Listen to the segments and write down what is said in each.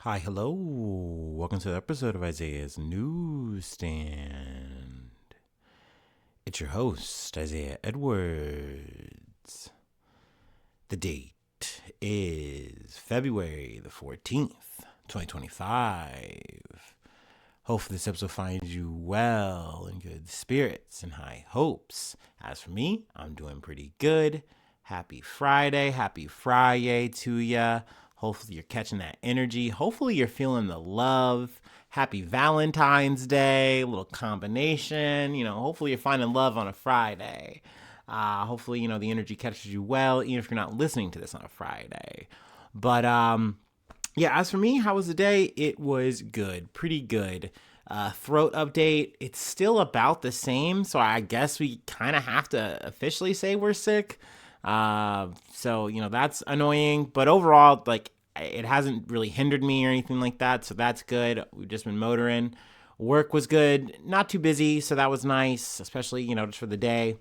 Hi, hello. Welcome to the episode of Isaiah's Newsstand. It's your host, Isaiah Edwards. The date is February the 14th, 2025. Hopefully, this episode finds you well, in good spirits, and high hopes. As for me, I'm doing pretty good. Happy Friday to ya. Hopefully you're catching that energy. Hopefully you're feeling the love. Happy Valentine's Day, a little combination. Hopefully you're finding love on a Friday. Hopefully, the energy catches you well, even if you're not listening to this on a Friday. But, yeah, as for me, how was the day? It was good, pretty good. Throat update, it's still about the same, so I guess we kind of have to officially say we're sick. So that's annoying, but overall, like, it hasn't really hindered me or anything like that, so that's good. We've just been motoring. Work was good, not too busy, so that was nice, especially, just for the day.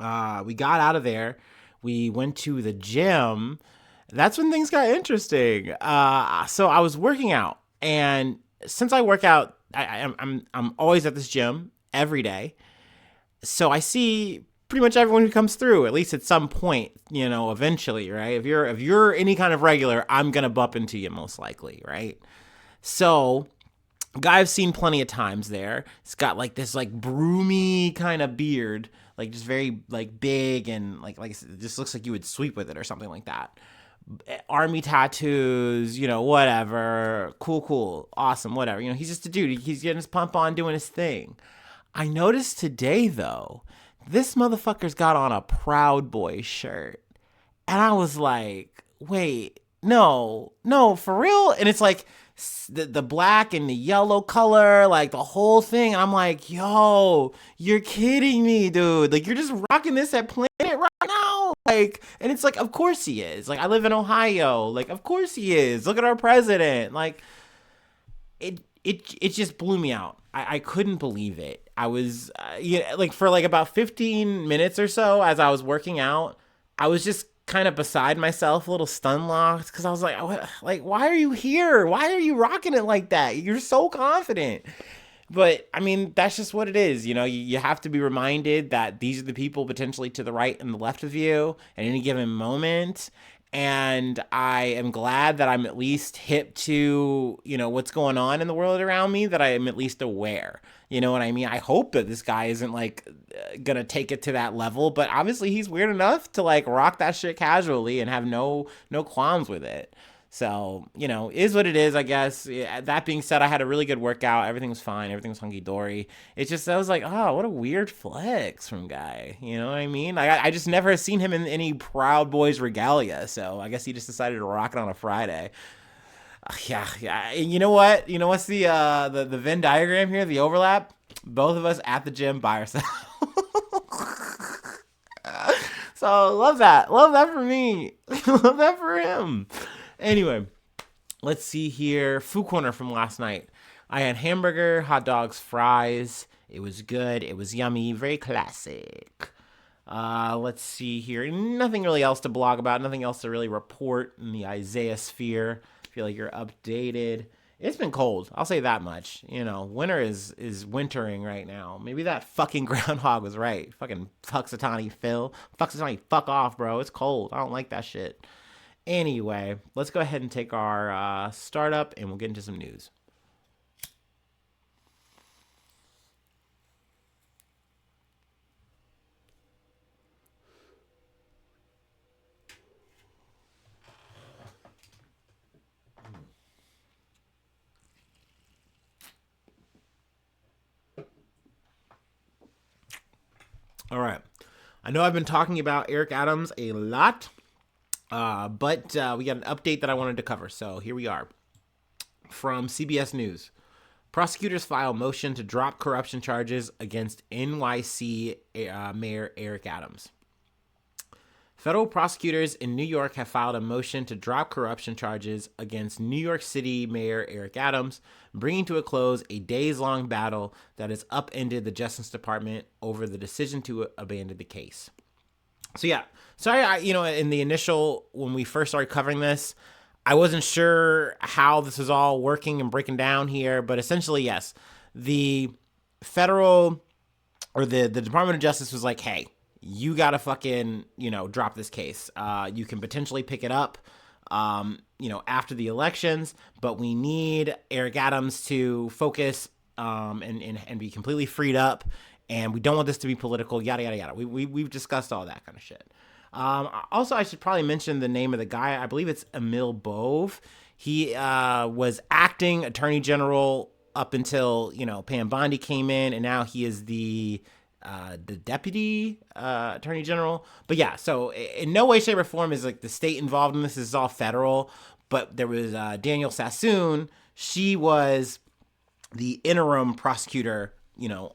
We got out of there. We went to the gym. That's when things got interesting. So I was working out, and since I work out, I'm always at this gym every day. So I see pretty much everyone who comes through, at least at some point, eventually, right? If you're any kind of regular, I'm gonna bump into you most likely, right? So, guy I've seen plenty of times there. It's got like this like broomy kind of beard, like just very like big and like it just looks like you would sweep with it or something like that. Army tattoos, whatever. Cool, awesome, whatever. He's just a dude. He's getting his pump on, doing his thing. I noticed today though, this motherfucker's got on a Proud Boy shirt. And I was like, wait, no, for real? And it's like the black and the yellow color, like the whole thing. And I'm like, yo, you're kidding me, dude. Like, you're just rocking this at Planet right now. Like, and it's like, of course he is. Like, I live in Ohio. Like, of course he is. Look at our president. Like, it just blew me out. I couldn't believe it. I was like for like about 15 minutes or so as I was working out, I was just kind of beside myself, a little stun locked, because I was like, why are you here? Why are you rocking it like that? You're so confident. But I mean, that's just what it is. You have to be reminded that these are the people potentially to the right and the left of you at any given moment. And I am glad that I'm at least hip to, what's going on in the world around me, that I am at least aware. You know what I mean? I hope that this guy isn't like gonna take it to that level, but obviously he's weird enough to like rock that shit casually and have no qualms with it. So, is what it is, I guess. Yeah, that being said, I had a really good workout. Everything was fine. Everything was hunky dory. It's just, I was like, oh, what a weird flex from guy. You know what I mean? Like, I just never seen him in any Proud Boys regalia. So I guess he just decided to rock it on a Friday. Yeah. You know what? You know what's the Venn diagram here? The overlap? Both of us at the gym by ourselves. So love that. Love that for me. Love that for him. Anyway, let's see here. Food corner from last night. I had hamburger, hot dogs, fries. It was good. It was yummy. Very classic. Let's see here. Nothing really else to blog about. Nothing else to really report in the Isaiah sphere. I feel like you're updated. It's been cold. I'll say that much. Winter is wintering right now. Maybe that fucking groundhog was right. Fucking Puxatani Phil. Puxatani, fuck off, bro. It's cold. I don't like that shit. Anyway, let's go ahead and take our startup and we'll get into some news. All right. I know I've been talking about Eric Adams a lot, but we got an update that I wanted to cover. So here we are from CBS News. Prosecutors file motion to drop corruption charges against NYC Mayor Eric Adams. Federal prosecutors in New York have filed a motion to drop corruption charges against New York City Mayor Eric Adams, bringing to a close a days-long battle that has upended the Justice Department over the decision to abandon the case. So yeah, sorry, in the initial, when we first started covering this, I wasn't sure how this was all working and breaking down here, but essentially, yes, the federal or the Department of Justice was like, hey, you gotta fucking, drop this case. You can potentially pick it up, after the elections, but we need Eric Adams to focus and be completely freed up, and we don't want this to be political, yada, yada, yada. We've discussed all that kind of shit. Also, I should probably mention the name of the guy. I believe it's Emil Bove. He was acting attorney general up until, Pam Bondi came in, and now he is the deputy attorney general. But yeah, so in no way, shape, or form is like the state involved in this. This is all federal. But there was Daniel Sassoon. She was the interim prosecutor,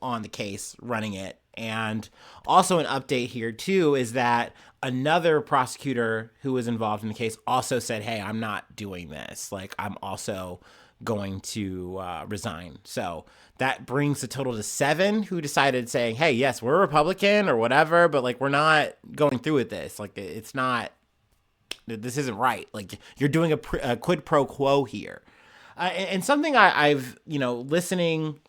on the case, running it. And also an update here too is that another prosecutor who was involved in the case also said, hey, I'm not doing this. Like, I'm also going to resign. So that brings the total to 7 who decided saying, hey, yes, we're Republican or whatever, but like, we're not going through with this. Like, it's not, this isn't right. Like, you're doing a quid pro quo here. And something I've, listening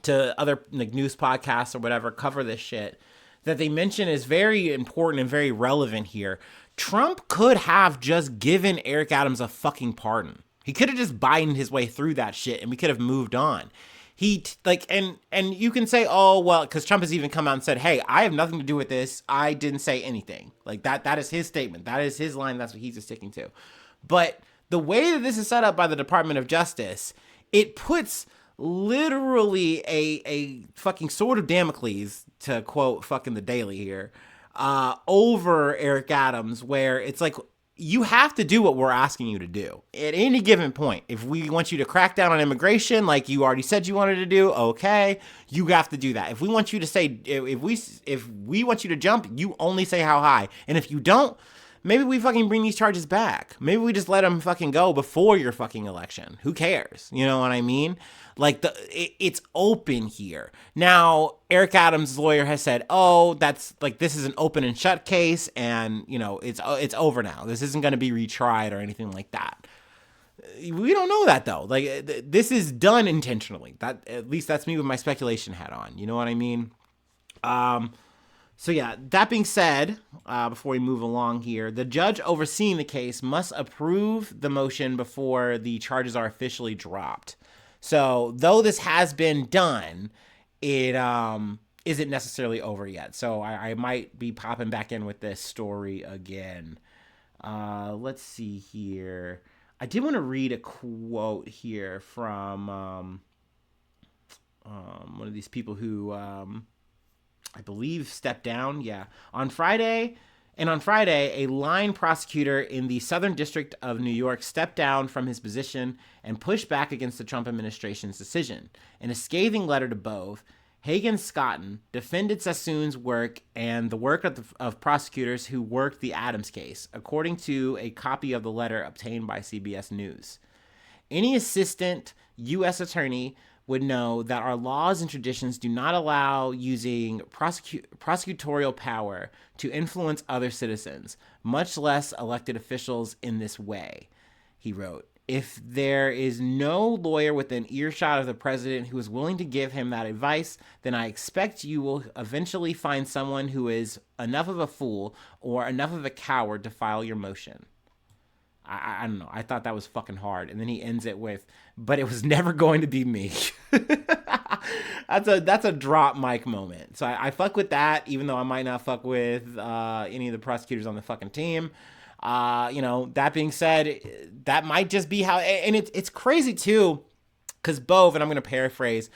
to other like news podcasts or whatever cover this shit that they mention is very important and very relevant here. Trump could have just given Eric Adams a fucking pardon. He could have just Bidened his way through that shit and we could have moved on. And you can say, oh, well, because Trump has even come out and said, hey, I have nothing to do with this. I didn't say anything. Like that is his statement. That is his line. That's what he's just sticking to. But the way that this is set up by the Department of Justice, it puts literally a fucking sword of Damocles, to quote fucking the Daily here, over Eric Adams, where it's like, you have to do what we're asking you to do at any given point. If we want you to crack down on immigration, like you already said you wanted to do, okay, you have to do that. If we want you to say, if we want you to jump, you only say how high. And if you don't, maybe we fucking bring these charges back. Maybe we just let them fucking go before your fucking election. Who cares? You know what I mean? Like, it's open here. Now, Eric Adams' lawyer has said, oh, that's like, this is an open and shut case, and, it's over now. This isn't going to be retried or anything like that. We don't know that, though. Like, this is done intentionally. That, at least that's me with my speculation hat on. You know what I mean? So yeah, that being said, before we move along here, the judge overseeing the case must approve the motion before the charges are officially dropped. So though this has been done, it isn't necessarily over yet. So I might be popping back in with this story again. Let's see here. I did want to read a quote here from one of these people who I believe stepped down. Yeah. On Friday, a line prosecutor in the Southern District of New York stepped down from his position and pushed back against the Trump administration's decision. In a scathing letter to Bove, Hagen Scotton defended Sassoon's work and the work of prosecutors who worked the Adams case, according to a copy of the letter obtained by CBS News. Any assistant U.S. attorney would know that our laws and traditions do not allow using prosecutorial power to influence other citizens, much less elected officials in this way, he wrote. If there is no lawyer within earshot of the president who is willing to give him that advice, then I expect you will eventually find someone who is enough of a fool or enough of a coward to file your motion. I don't know. I thought that was fucking hard. And then he ends it with, but it was never going to be me. That's a drop mic moment. So I fuck with that, even though I might not fuck with any of the prosecutors on the fucking team. That being said, that might just be how, and it's crazy too, because Bove, and I'm going to paraphrase,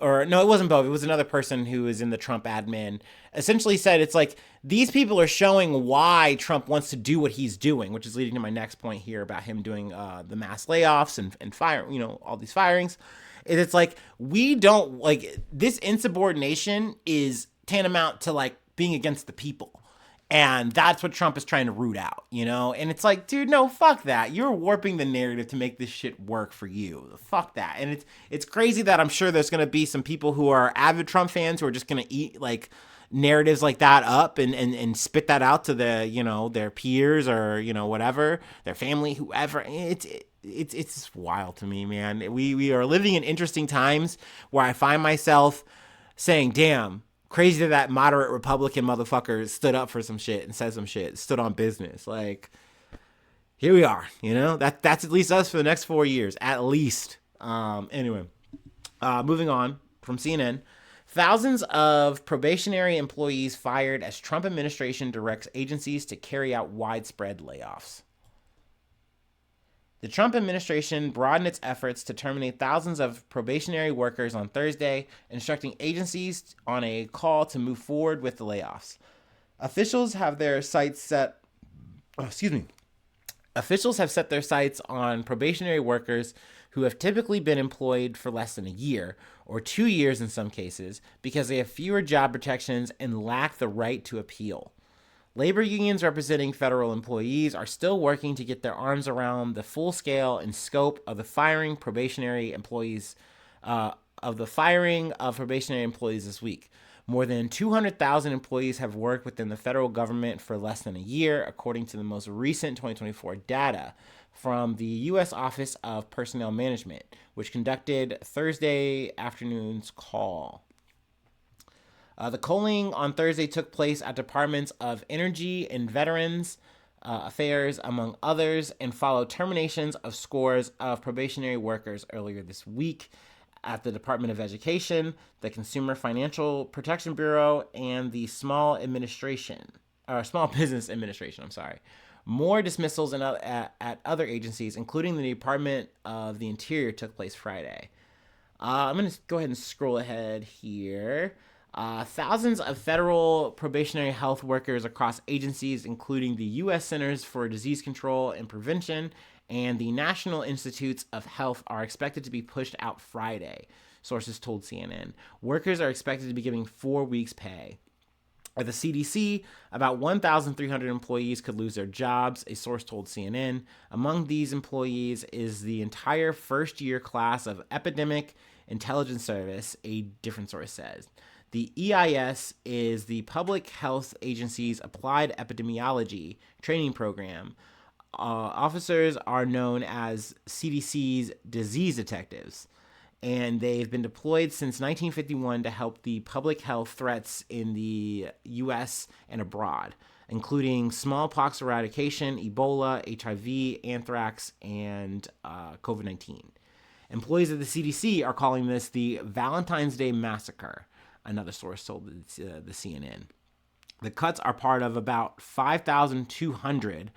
or no, it wasn't Bove, it was another person who was in the Trump admin, essentially said it's like, these people are showing why Trump wants to do what he's doing, which is leading to my next point here about him doing the mass layoffs and fire, all these firings. It's like, we don't, like, this insubordination is tantamount to like being against the people. And that's what Trump is trying to root out, you know? And it's like, dude, no, fuck that. You're warping the narrative to make this shit work for you. Fuck that. And it's crazy that I'm sure there's going to be some people who are avid Trump fans who are just going to eat like narratives like that up and spit that out to the, you know, their peers or, you know, whatever, their family, whoever. It's wild to me, man. We are living in interesting times where I find myself saying, damn, crazy that moderate Republican motherfucker stood up for some shit and said some shit, stood on business. Like, here we are, you know? That's at least us for the next 4 years, at least. Anyway, moving on from CNN. Thousands of probationary employees fired as Trump administration directs agencies to carry out widespread layoffs. The Trump administration broadened its efforts to terminate thousands of probationary workers on Thursday, instructing agencies on a call to move forward with the layoffs. Officials have set their sights on probationary workers who have typically been employed for less than a year, or 2 years in some cases, because they have fewer job protections and lack the right to appeal. Labor unions representing federal employees are still working to get their arms around the full scale and scope of the firing of probationary employees this week. More than 200,000 employees have worked within the federal government for less than a year, according to the most recent 2024 data from the U.S. Office of Personnel Management, which conducted Thursday afternoon's call. The calling on Thursday took place at Departments of Energy and Veterans Affairs, among others, and followed terminations of scores of probationary workers earlier this week at the Department of Education, the Consumer Financial Protection Bureau, and the Small Business Administration. More dismissals at other agencies, including the Department of the Interior, took place Friday. I'm going to go ahead and scroll ahead here. Thousands of federal probationary health workers across agencies, including the U.S. Centers for Disease Control and Prevention and the National Institutes of Health, are expected to be pushed out Friday, sources told CNN. Workers are expected to be given 4 weeks' pay. At the CDC, about 1,300 employees could lose their jobs, a source told CNN. Among these employees is the entire first-year class of Epidemic Intelligence Service, a different source says. The EIS is the Public Health Agency's Applied Epidemiology training program. Officers are known as CDC's disease detectives, and they've been deployed since 1951 to help the public health threats in the U.S. and abroad, including smallpox eradication, Ebola, HIV, anthrax, and COVID-19. Employees of the CDC are calling this the Valentine's Day Massacre, another source told the CNN. The cuts are part of about 5,200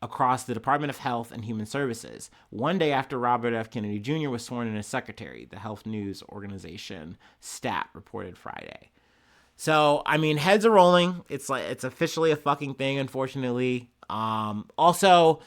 across the Department of Health and Human Services, one day after Robert F. Kennedy Jr. was sworn in as secretary, the health news organization STAT reported Friday. So, I mean, heads are rolling. It's officially a fucking thing, unfortunately. Also,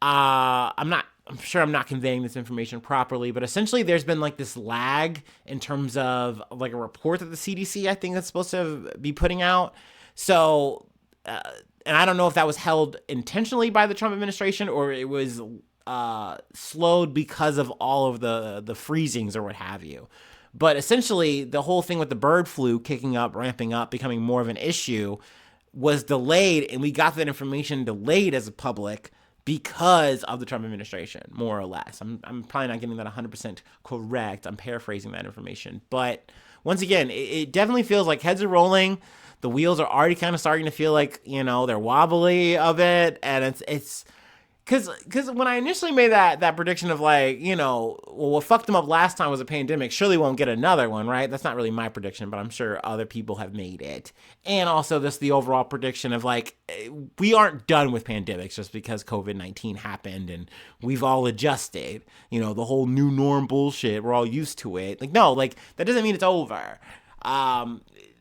I'm sure I'm not conveying this information properly, but essentially there's been like this lag in terms of like a report that the CDC, I think, is supposed to be putting out. So, and I don't know if that was held intentionally by the Trump administration or it was slowed because of all of the freezings or what have you. But essentially, the whole thing with the bird flu kicking up, ramping up, becoming more of an issue was delayed, and we got that information delayed as a public because of the Trump administration, more or less. I'm probably not getting that 100% correct. I'm paraphrasing that information. But once again, it definitely feels like heads are rolling. The wheels are already kind of starting to feel like, you know, they're wobbly a bit. And it's because when I initially made that prediction of like, you know, well, what fucked them up last time was a pandemic, surely won't get another one, right? That's not really my prediction, but I'm sure other people have made it. And also this the overall prediction of like, we aren't done with pandemics just because COVID-19 happened and we've all adjusted, you know, the whole new norm bullshit. We're all used to it. Like, no, like that doesn't mean it's over.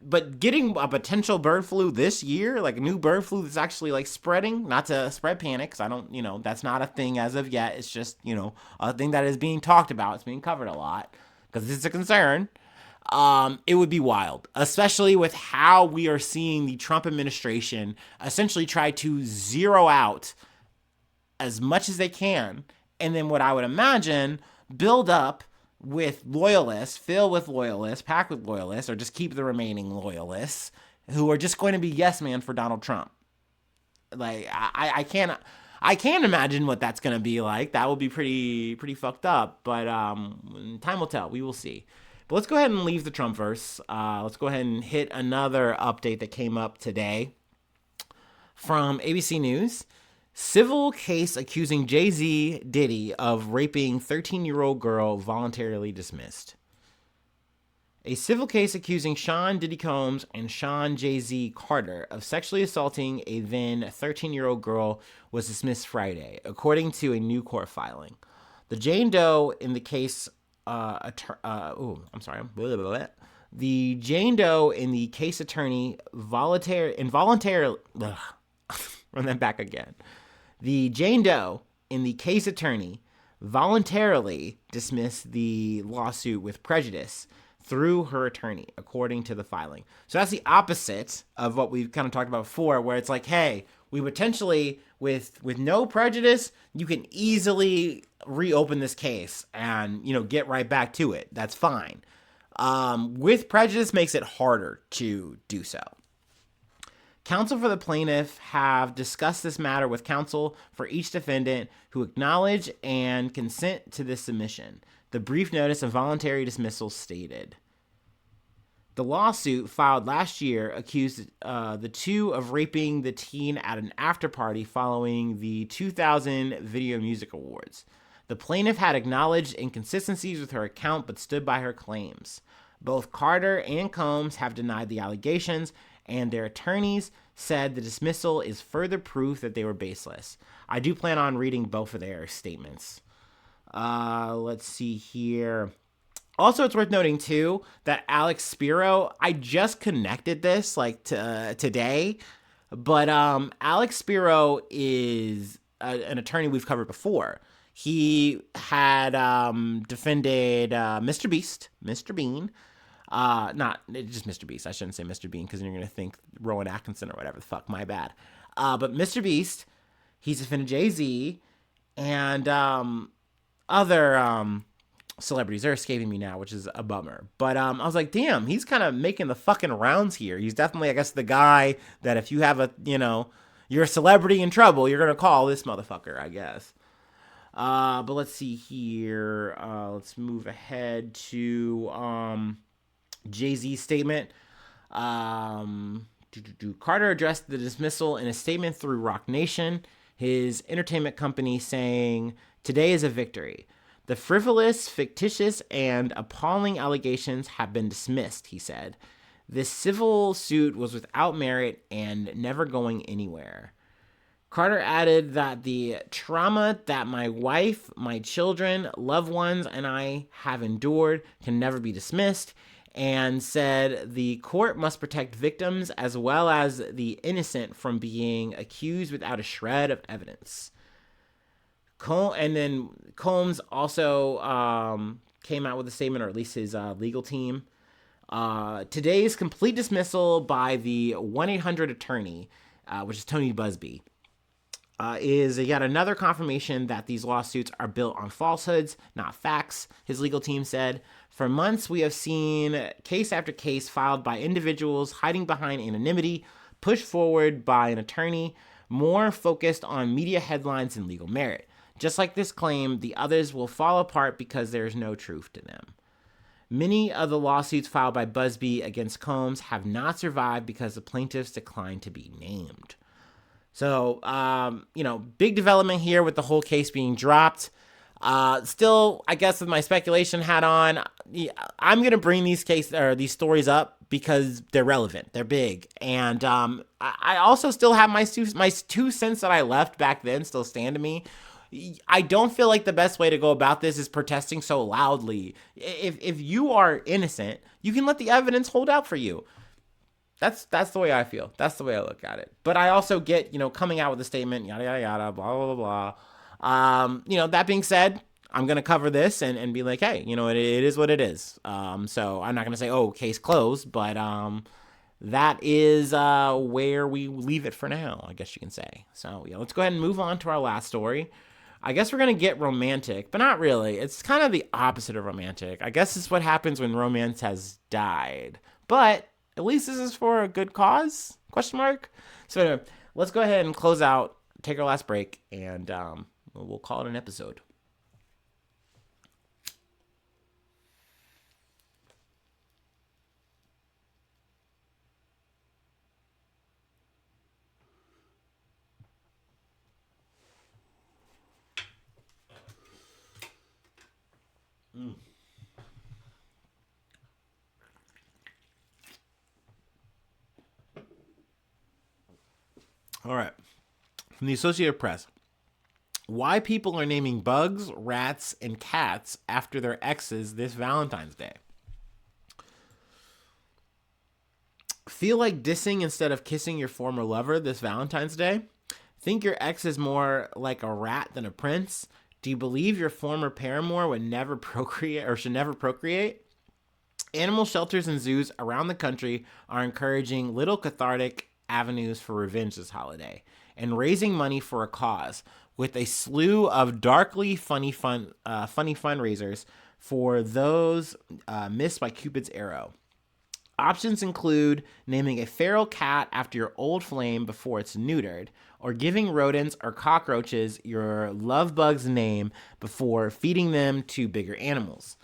But getting a potential bird flu this year, like a new bird flu that's actually like spreading, not to spread panic, because I don't, you know, that's not a thing as of yet. It's just, you know, a thing that is being talked about. It's being covered a lot because this is a concern. it would be wild, especially with how we are seeing the Trump administration essentially try to zero out as much as they can. And then what I would imagine, build up with loyalists, fill with loyalists, pack with loyalists, or just keep the remaining loyalists who are just going to be yes man for Donald Trump. Like I can't imagine what that's gonna be like. That will be pretty fucked up. But time will tell. We will see. But let's go ahead and leave the Trumpverse. Let's go ahead and hit another update that came up today from ABC News. Civil case accusing Jay-Z Diddy of raping 13-year-old girl voluntarily dismissed. A civil case accusing Sean Diddy Combs and Sean Jay-Z Carter of sexually assaulting a then 13-year-old girl was dismissed Friday, according to a new court filing. The Jane Doe in the case, The Jane Doe in the case attorney involuntarily. Run that back again. The Jane Doe in the case attorney voluntarily dismissed the lawsuit with prejudice through her attorney, according to the filing. So that's the opposite of what we've kind of talked about before, where it's like, hey, we potentially, with no prejudice, you can easily reopen this case and, get right back to it. That's fine. With prejudice makes it harder to do so. Counsel for the plaintiff have discussed this matter with counsel for each defendant who acknowledge and consent to this submission. The brief notice of voluntary dismissal stated. The lawsuit filed last year accused the two of raping the teen at an after-party following the 2000 Video Music Awards. The plaintiff had acknowledged inconsistencies with her account but stood by her claims. Both Carter and Combs have denied the allegations, and their attorneys said the dismissal is further proof that they were baseless. I do plan on reading both of their statements. Let's see here. Also, it's worth noting, too, that Alex Spiro, I just connected this, today, but Alex Spiro is an attorney we've covered before. He had defended Mr. Bean. Not just Mr. Beast. I shouldn't say Mr. Bean because you're going to think Rowan Atkinson or whatever the fuck. My bad. But Mr. Beast, he's defended Jay-Z and other celebrities. They're escaping me now, which is a bummer. But I was like, damn, he's kind of making the fucking rounds here. He's definitely, I guess, the guy that if you have you're a celebrity in trouble, you're going to call this motherfucker, I guess. But let's see here. Let's move ahead to Jay-Z's statement. Carter addressed the dismissal in a statement through Roc Nation, his entertainment company, saying, "Today is a victory. The frivolous, fictitious, and appalling allegations have been dismissed," he said. "This civil suit was without merit and never going anywhere." Carter added that the trauma that my wife, my children, loved ones, and I have endured can never be dismissed, and said the court must protect victims as well as the innocent from being accused without a shred of evidence. And then Combs also came out with a statement, or at least his legal team. Today's complete dismissal by the 1-800 attorney, which is Tony Busby, is yet another confirmation that these lawsuits are built on falsehoods, not facts, his legal team said. For months, we have seen case after case filed by individuals hiding behind anonymity, pushed forward by an attorney, more focused on media headlines and legal merit. Just like this claim, the others will fall apart because there is no truth to them. Many of the lawsuits filed by Busby against Combs have not survived because the plaintiffs declined to be named. So, big development here with the whole case being dropped. Still, I guess with my speculation hat on, I'm going to bring these stories up because they're relevant. They're big. And I also still have my 2 cents that I left back then still stand to me. I don't feel like the best way to go about this is protesting so loudly. If you are innocent, you can let the evidence hold out for you. That's the way I feel. That's the way I look at it. But I also get, coming out with a statement, yada, yada, yada, blah, blah, blah, blah. That being said, I'm going to cover this and be like, hey, it is what it is. So I'm not going to say, oh, case closed, but that is where we leave it for now, I guess you can say. So yeah, let's go ahead and move on to our last story. I guess we're going to get romantic, but not really. It's kind of the opposite of romantic. I guess it's what happens when romance has died. But at least this is for a good cause? Question mark. So anyway, let's go ahead and close out, take our last break, and we'll call it an episode. All right. From the Associated Press. Why people are naming bugs, rats, and cats after their exes this Valentine's Day. Feel like dissing instead of kissing your former lover this Valentine's Day? Think your ex is more like a rat than a prince? Do you believe your former paramour would never procreate or should never procreate? Animal shelters and zoos around the country are encouraging little cathartic avenues for revenge this holiday and raising money for a cause with a slew of darkly funny fundraisers for those missed by Cupid's arrow. Options include naming a feral cat after your old flame before it's neutered, or giving rodents or cockroaches your love bug's name before feeding them to bigger animals.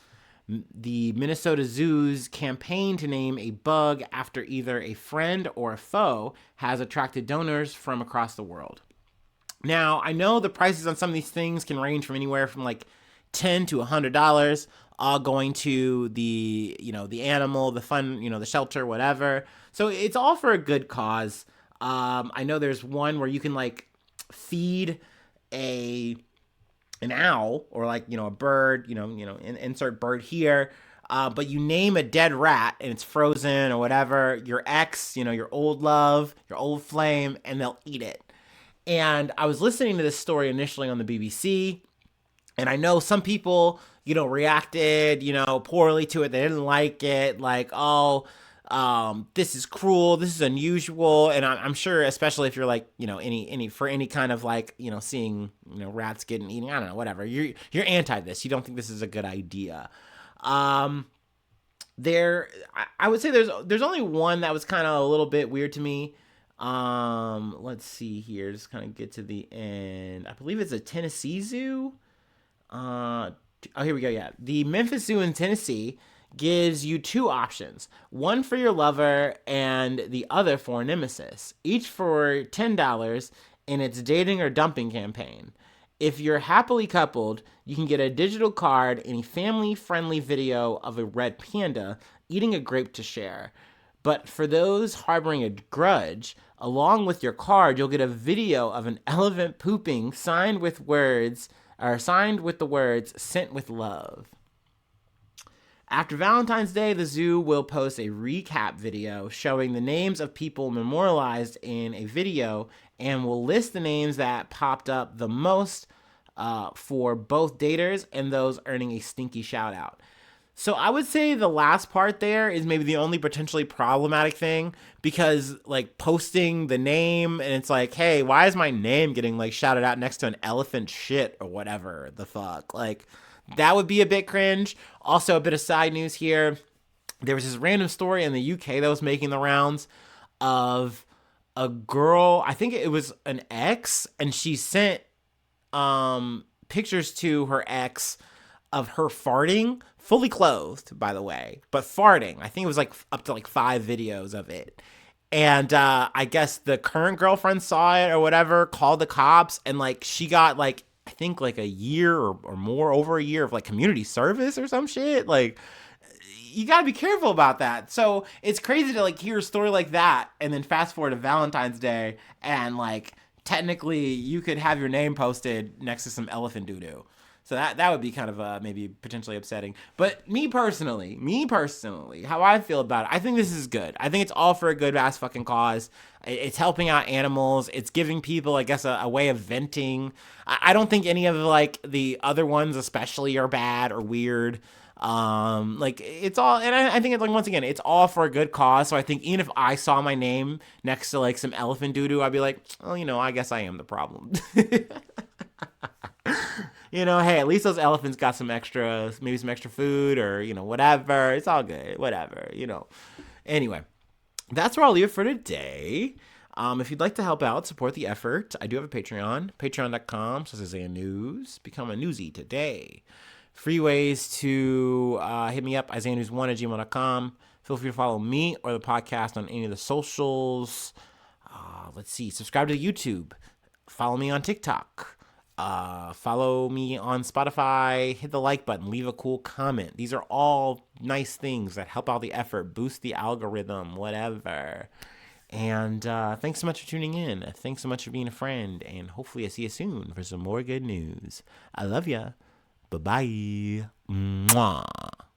The Minnesota Zoo's campaign to name a bug after either a friend or a foe has attracted donors from across the world. Now, I know the prices on some of these things can range from anywhere from like $10 to $100, all going to the animal, the fun, the shelter, whatever. So it's all for a good cause. I know there's one where you can like feed an owl or like, a bird, insert bird here. But you name a dead rat and it's frozen or whatever, your ex, your old love, your old flame, and they'll eat it. And I was listening to this story initially on the BBC, and I know some people, reacted, poorly to it. They didn't like it. Like, oh, this is cruel. This is unusual. And I'm sure, especially if you're like, any kind of like, seeing, rats getting eaten. I don't know, whatever. You're anti this. You don't think this is a good idea. I would say there's only one that was kind of a little bit weird to me. Let's see here. Just kind of get to the end. I believe it's a Tennessee zoo. Here we go. Yeah. The Memphis Zoo in Tennessee gives you two options, one for your lover and the other for a nemesis, each for $10 in its dating or dumping campaign. If you're happily coupled, you can get a digital card and a family-friendly video of a red panda eating a grape to share. But for those harboring a grudge, along with your card, you'll get a video of an elephant pooping signed with the words, "Sent with love." After Valentine's Day, the zoo will post a recap video showing the names of people memorialized in a video and will list the names that popped up the most for both daters and those earning a stinky shout out. So I would say the last part there is maybe the only potentially problematic thing, because like posting the name and it's like, hey, why is my name getting like shouted out next to an elephant shit or whatever the fuck? Like that would be a bit cringe. Also, a bit of side news here. There was this random story in the UK that was making the rounds of a girl, I think it was an ex, and she sent pictures to her ex of her farting, fully clothed, by the way, but farting. I think it was like up to like 5 videos of it. And I guess the current girlfriend saw it or whatever, called the cops, and like she got like, I think like a year or more, over a year of like community service or some shit. Like, you gotta be careful about that. So it's crazy to like hear a story like that and then fast forward to Valentine's Day and like technically you could have your name posted next to some elephant doo-doo. So that would be kind of maybe potentially upsetting. But me personally, how I feel about it, I think this is good. I think it's all for a good ass fucking cause. It's helping out animals. It's giving people, I guess, a way of venting. I don't think any of like the other ones, especially, are bad or weird. Like it's all, and I think it's like, once again, it's all for a good cause. So I think even if I saw my name next to like some elephant doo doo, I'd be like, oh, I guess I am the problem. Hey, at least those elephants got some extra, maybe some extra food or, whatever. It's all good. Whatever. Anyway, that's where I'll leave it for today. If you'd like to help out, support the effort, I do have a Patreon, patreon.com/Isaiah News. Become a newsie today. Free ways to hit me up, IsaiahNews1@gmail.com. Feel free to follow me or the podcast on any of the socials. Let's see. Subscribe to YouTube. Follow me on TikTok. Follow me on Spotify. Hit the like button. Leave a cool comment. These are all nice things that help out the effort, boost the algorithm, whatever. And thanks so much for tuning in. Thanks so much for being a friend. And hopefully I see you soon for some more good news. I love ya. Bye-bye. Mwah.